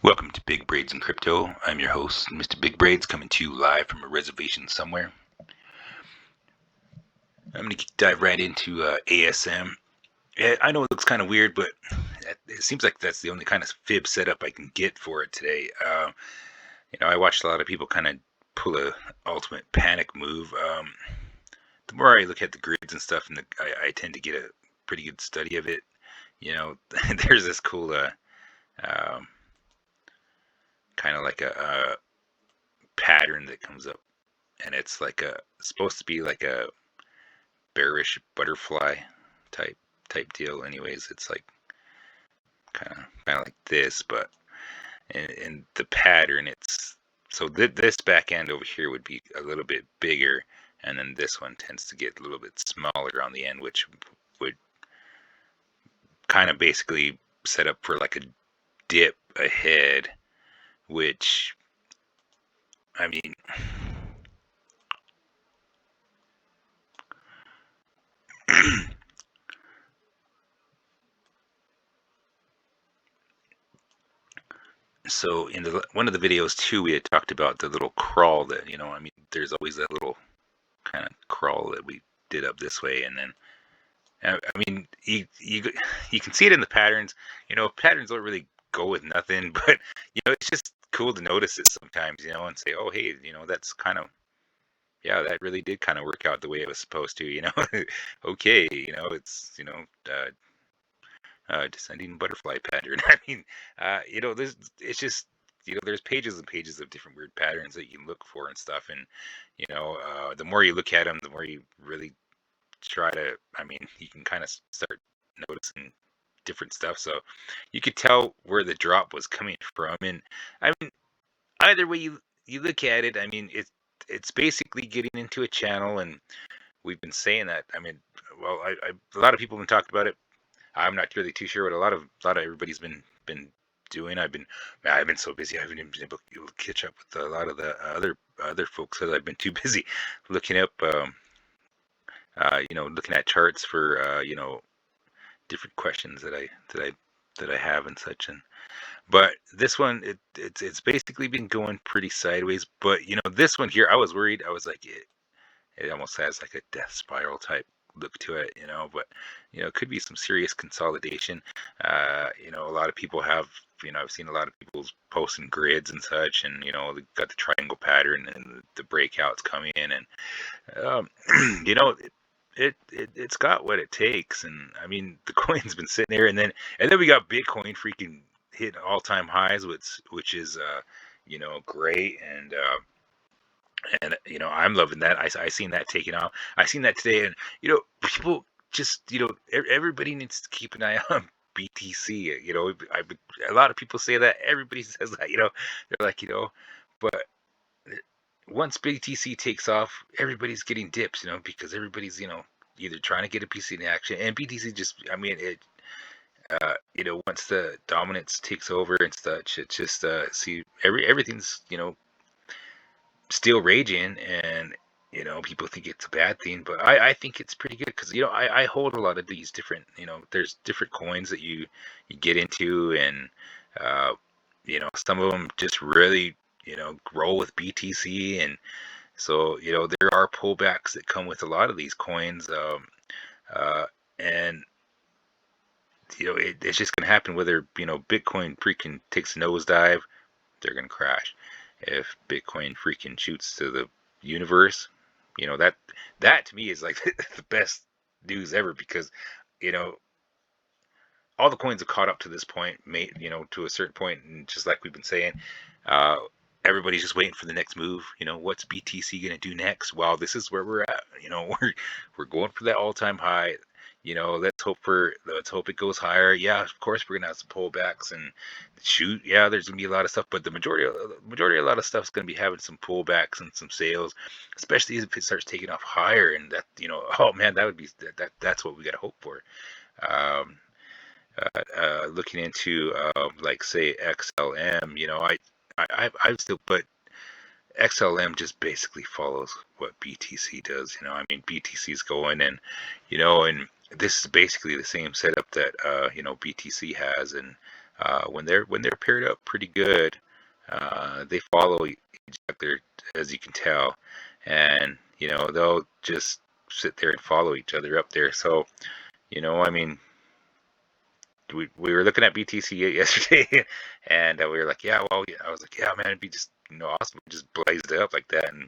Welcome to Big Braids and Crypto. I'm your host, Mr. Big Braids, coming to you live from a reservation somewhere. I'm going to dive right into ASM. I know it looks kind of weird, but it seems like that's the only kind of fib setup I can get for it today. I watched a lot of people kind of pull a ultimate panic move. The more I look at the grids and stuff, and I tend to get a pretty good study of it. There's this cool kind of like a pattern that comes up, and it's supposed to be like a bearish butterfly type deal. Anyways, it's like kind of like this, but in the pattern, it's so this back end over here would be a little bit bigger, and then this one tends to get a little bit smaller on the end, which would kind of basically set up for like a dip ahead, which, I mean, so in one of the videos too, we had talked about the little crawl that, there's always that little kind of crawl that we did up this way, and then you can see it in the patterns. Patterns don't really go with nothing, but it's just cool to notice it sometimes, and say, oh hey, that's kind of, yeah, that really did kind of work out the way it was supposed to. Okay, it's descending butterfly pattern. There's it's just there's pages and pages of different weird patterns that you can look for and stuff, and the more you look at them, the more you really try to. You can kind of start noticing different stuff, so you could tell where the drop was coming from, and either way you look at it, it's basically getting into a channel, and we've been saying that. Well, a lot of people have talked about it. I'm not really too sure what a lot of everybody's been doing. I've been so busy. I haven't even been able to catch up with a lot of the other folks because I've been too busy looking up, looking at charts for different questions that I have and such. But this one, it's basically been going pretty sideways. But this one here, I was worried. I was like, it almost has like a death spiral type look to it, but it could be some serious consolidation. A lot of people have, I've seen a lot of people posting grids and such, and they got the triangle pattern and the breakouts coming in, and it's got what it takes. And the coin's been sitting there, and then we got Bitcoin freaking hitting all-time highs, which is great. And I'm loving that. I seen that taking off. I seen that today, and people just everybody needs to keep an eye on BTC. A lot of people say that. Everybody says that. They're like, but once BTC takes off, everybody's getting dips. Because everybody's either trying to get a piece in action, and BTC just, once the dominance takes over and such, it's just everything's still raging, and people think it's a bad thing, but I think it's pretty good because I hold a lot of these different, there's different coins that you get into, and some of them just really grow with BTC, and so there are pullbacks that come with a lot of these coins, and it's just gonna happen whether Bitcoin freaking takes a nosedive, they're gonna crash. If Bitcoin freaking shoots to the universe, that to me is like the best news ever, because all the coins have caught up to this point, to a certain point, and just like we've been saying, everybody's just waiting for the next move. What's BTC gonna do next? Well, this is where we're at. We're going for that all-time high. Let's hope it goes higher. Yeah, of course we're gonna have some pullbacks and shoot. Yeah, there's gonna be a lot of stuff, but the majority of a lot of stuff is gonna be having some pullbacks and some sales, especially if it starts taking off higher. And that, oh man, that would be that's what we gotta hope for. Looking into like say XLM, I still put XLM just basically follows what BTC does. BTC's going, and and this is basically the same setup that BTC has, and when they're paired up pretty good, they follow each other, as you can tell, and they'll just sit there and follow each other up there. So I mean, we were looking at BTC yesterday, and we were like, yeah, well, yeah. I was like, yeah, man, it'd be just awesome, just blazed it up like that, and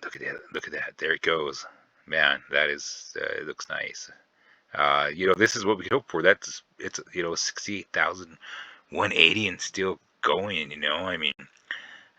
look at that, there it goes, man. That is, it looks nice. This is what we could hope for. It's 68,180 and still going. I mean,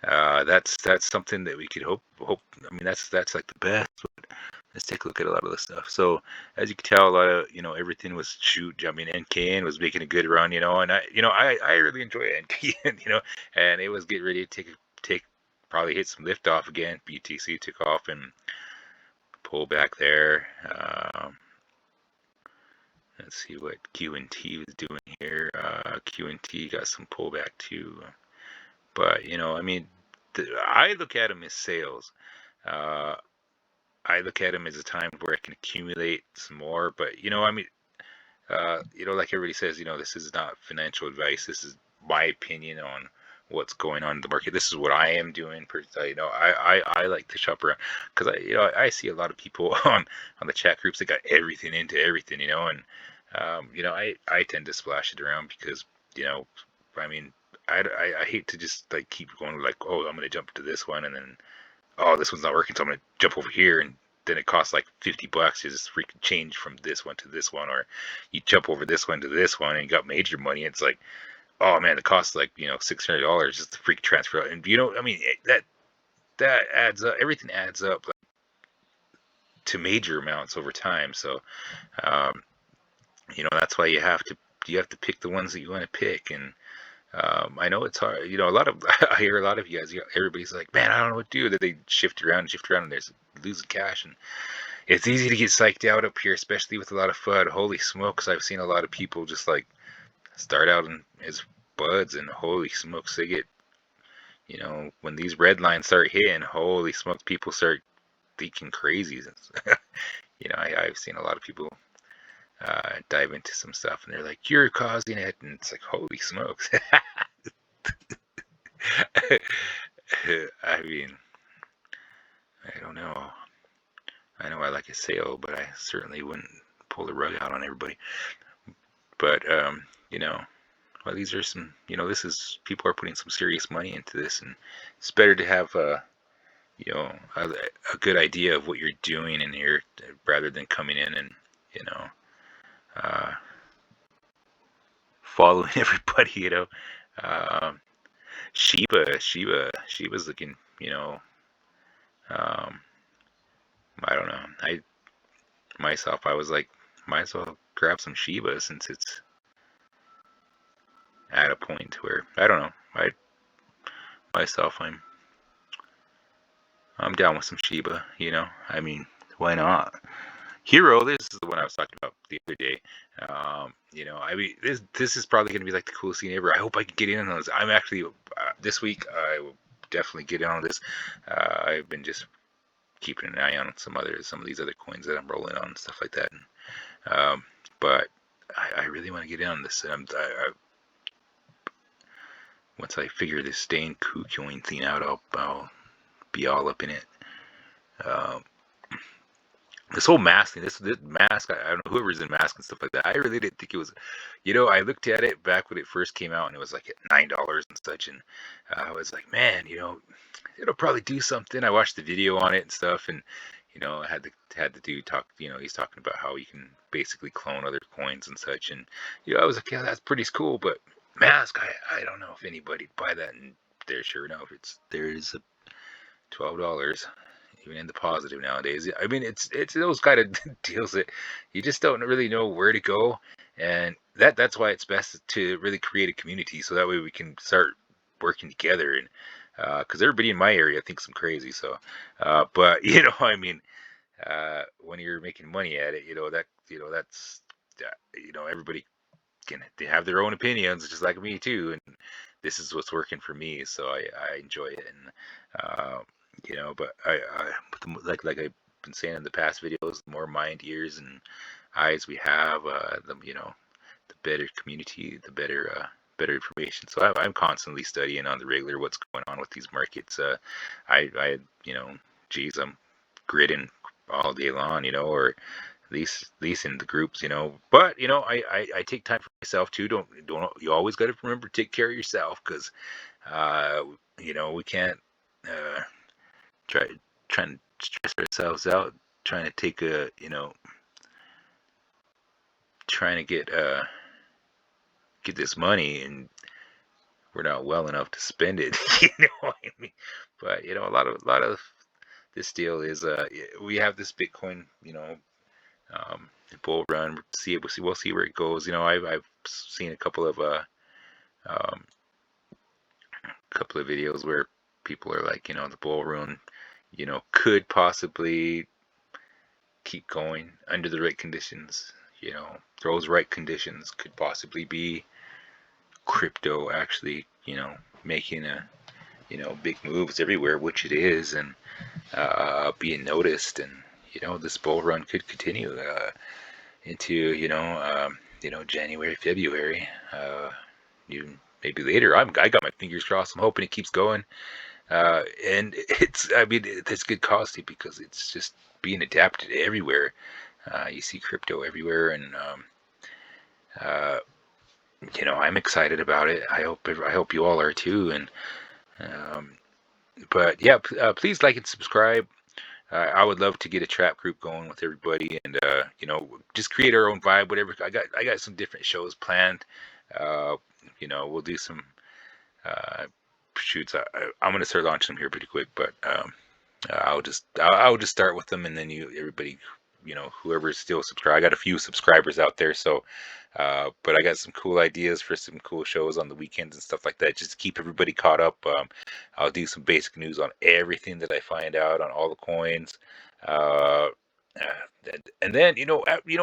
that's something that we could hope. I mean, that's like the best. But let's take a look at a lot of this stuff. So as you can tell, a lot of everything was shoot. I mean, NKN was making a good run. And I really enjoy NKN. And it was getting ready to take probably hit some lift off again. BTC took off and pull back there. Let's see what Q&T was doing here. Q&T got some pullback too. But, I mean, I look at them as sales. I look at them as a time where I can accumulate some more. But, I mean, like everybody says, this is not financial advice. This is my opinion on what's going on in the market. This is what I am doing. I like to shop around because I see a lot of people on the chat groups that got everything into everything, and I tend to splash it around because I mean, I hate to just like keep going like, oh, I'm gonna jump to this one, and then, oh, this one's not working, so I'm gonna jump over here, and then it costs like $50 to just freaking change from this one to this one, or you jump over this one to this one and you got major money. It's like, oh man, it costs like $600 just to freaking transfer. And I mean, that adds up. Everything adds up, like, to major amounts over time. So that's why you have to pick the ones that you want to pick. And I know it's hard. A lot of I hear a lot of you guys. Everybody's like, man, I don't know what to do. That they shift around, and there's losing cash, and it's easy to get psyched out up here, especially with a lot of FUD. Holy smokes, I've seen a lot of people just like start out as buds, and holy smokes, they get, when these red lines start hitting, holy smokes, people start thinking crazy. I've seen a lot of people dive into some stuff, and they're like, you're causing it, and it's like, holy smokes. I mean, I don't know. I know I like a sale, but I certainly wouldn't pull the rug out on everybody. But well, these are some, people are putting some serious money into this, and it's better to have a good idea of what you're doing in here rather than coming in and uh, following everybody. Shiba's looking, um, I don't know. I was like, might as well grab some Shiba since it's at a point where, I don't know. I'm down with some Shiba. I mean, why not? Hero, this is the one I was talking about the other day. I mean, this is probably going to be like the coolest thing ever. I hope I can get in on this. I'm actually this week I will definitely get in on this. I've been just keeping an eye on some of these other coins that I'm rolling on and stuff like that. But I really want to get in on this. And once I figure this staying KuCoin thing out, I'll be all up in it. This whole mask thing, this mask, I don't know, whoever's in mask and stuff like that, I really didn't think it was, I looked at it back when it first came out, and it was like at $9 and such, and I was like, man, it'll probably do something. I watched the video on it and stuff, and I had the dude talk, he's talking about how you can basically clone other coins and such, and I was like, yeah, that's pretty cool, but mask, I don't know if anybody'd buy that, and sure enough, there's a $12. Even in the positive nowadays. I mean, it's those kind of deals that you just don't really know where to go, and that's why it's best to really create a community, so that way we can start working together. And because everybody in my area thinks I'm crazy, so but I mean, when you're making money at it, that's everybody they have their own opinions, just like me too, and this is what's working for me, so I enjoy it. And but like I've been saying in the past videos, the more mind, ears, and eyes we have, the better community, the better better information. So I'm constantly studying on the regular what's going on with these markets. I geez, I'm gridding all day long, or at least in the groups, But I take time for myself too. Don't you always got to remember to take care of yourself because uh, we can't try trying to stress ourselves out trying to take a trying to get this money and we're not well enough to spend it. You know what I mean? But a lot of this deal is we have this Bitcoin, bull run. We'll see where it goes. I've seen a um, couple of videos where people are like, the bull run, could possibly keep going under the right conditions. Those right conditions could possibly be crypto actually, making big moves everywhere, which it is, and being noticed, and this bull run could continue into January, February, even maybe later. I got my fingers crossed. I'm hoping it keeps going, and it's good cause too because it's just being adapted everywhere. You see crypto everywhere, and uh, I'm excited about it. I hope you all are too, and um, but yeah, please like and subscribe. I would love to get a trap group going with everybody, and just create our own vibe. Whatever. I got some different shows planned. Uh, we'll do some shoots. I'm gonna start launching them here pretty quick, but I'll just start with them, and then everybody, whoever's still subscribed. I got a few subscribers out there, so but I got some cool ideas for some cool shows on the weekends and stuff like that, just to keep everybody caught up. I'll do some basic news on everything that I find out on all the coins. Uh, and then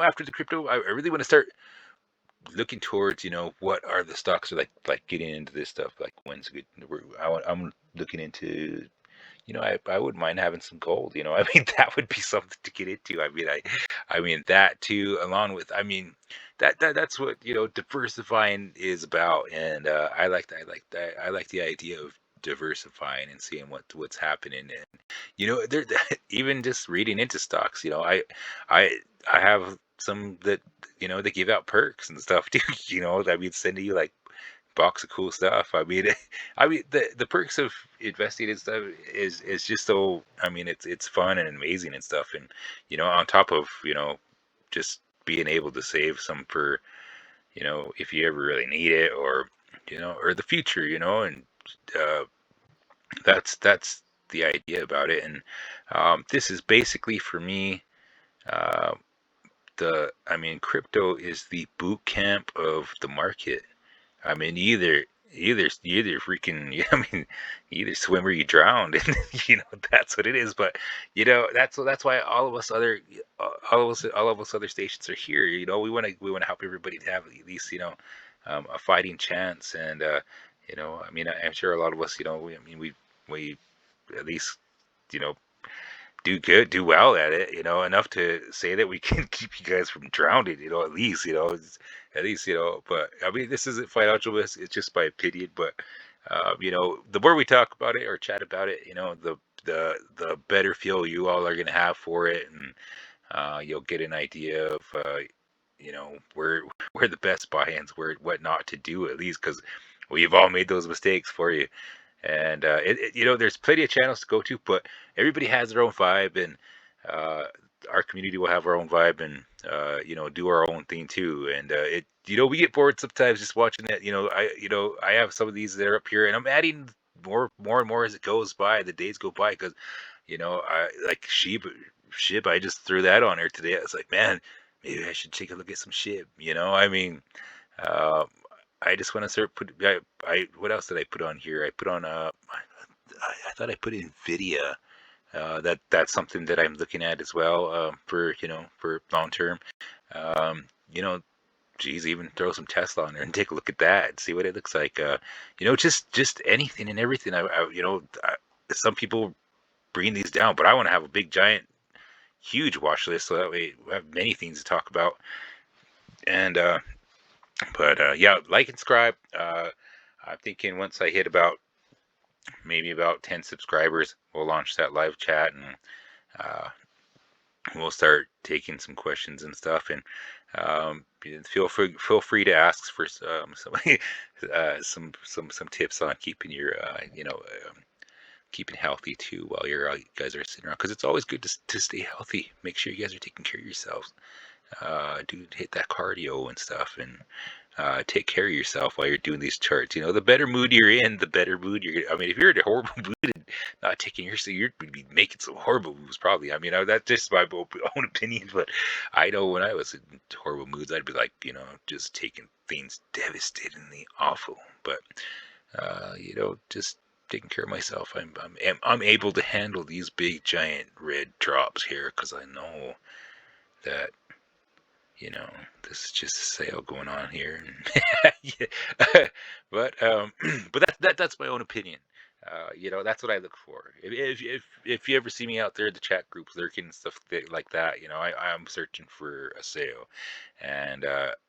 after the crypto, I really want to start looking towards what are the stocks are like getting into this stuff, like when's good. I'm looking into I wouldn't mind having some gold. I mean, that would be something to get into. I mean that too, along with, that's what diversifying is about, and I like the idea of diversifying and seeing what's happening, and there even just reading into stocks. I I have some that they give out perks and stuff too. Sending you like box of cool stuff. The perks of investing and stuff is just so. It's fun and amazing and stuff, and on top of just being able to save some for if you ever really need it, or the future, and uh, that's the idea about it. And this is basically for me. Uh, crypto is the boot camp of the market. You either freaking you either swim or you drown, and that's what it is. But that's why all of us other stations are here. We want to help everybody to have at least a fighting chance. And I'm sure a lot of us we at least you know do good, do well at it, enough to say that we can keep you guys from drowning, at least, at least, but this isn't financial risk, it's just my opinion. But, the more we talk about it or chat about it, the better feel you all are going to have for it. And, you'll get an idea of, where the best buy-ins, what not to do, at least, because we've all made those mistakes for you. And there's plenty of channels to go to, but everybody has their own vibe, and uh, our community will have our own vibe, and do our own thing too. And we get bored sometimes just watching that. I have some of these that are up here, and I'm adding more and more as it goes by. The days go by, because I like Shib. I just threw that on there today. I was like, man, maybe I should take a look at some Shib. Uh, I just want to start what else did I put on here? I put on I thought I put Nvidia. That's something that I'm looking at as well, for long term. Um, you know, geez, even throw some Tesla on there and take a look at that and see what it looks like. Just anything and everything. Some people bring these down, but I want to have a big giant huge watch list, so that way we have many things to talk about. And But yeah, like and subscribe. I'm thinking once I hit about maybe about 10 subscribers, we'll launch that live chat, and uh, we'll start taking some questions and stuff. And feel free to ask for some some tips on keeping your keeping healthy too while you guys are sitting around, because it's always good to stay healthy. Make sure you guys are taking care of yourselves. Do hit that cardio and stuff, and take care of yourself while you're doing these charts. The better mood you're in, the better mood you're. I mean, if you're in a horrible mood and not taking care of yourself, you're going to be making some horrible moves probably. I mean, that's just my own opinion, but I know when I was in horrible moods, I'd be like, just taking things devastatingly awful. But just taking care of myself. I'm able to handle these big giant red drops here because I know that this is just a sale going on here. Yeah. But that's my own opinion. That's what I look for. If you ever see me out there in the chat groups lurking and stuff like that, I'm searching for a sale, and and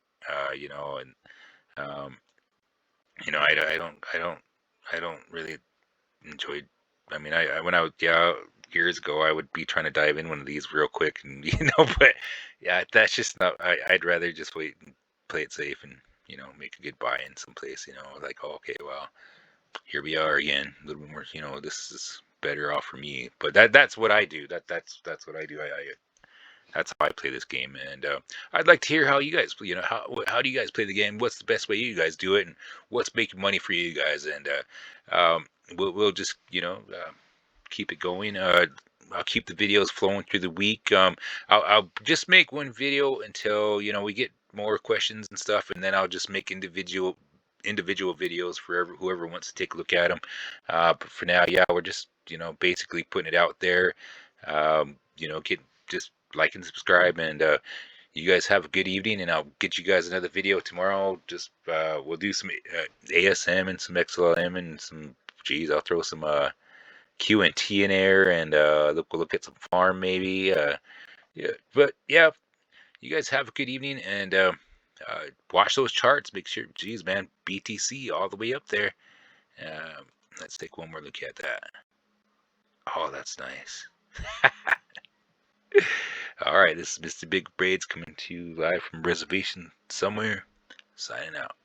um, I don't really enjoy. I mean, when I was years ago, I would be trying to dive in one of these real quick, and but yeah, that's just not. I'd rather just wait and play it safe, and make a good buy in someplace. Like, oh, okay, well, here we are again, a little bit more. This is better off for me. But that's what I do. That's what I do. That's how I play this game, and I'd like to hear how you guys, how do you guys play the game? What's the best way you guys do it, and what's making money for you guys? And we'll just keep it going. I'll keep the videos flowing through the week. I'll just make one video until we get more questions and stuff, and then I'll just make individual videos for whoever wants to take a look at them. But for now, yeah, we're just basically putting it out there. Get just like and subscribe, and you guys have a good evening, and I'll get you guys another video tomorrow. Just we'll do some ASM and some XLM and some. Geez, I'll throw some Q&T in there, and we'll look at some farm maybe. Yeah, but yeah, you guys have a good evening, and watch those charts. Make sure, geez, man, BTC all the way up there. Let's take one more look at that. Oh, that's nice. All right, this is Mr. Big Braids coming to you live from reservation somewhere. Signing out.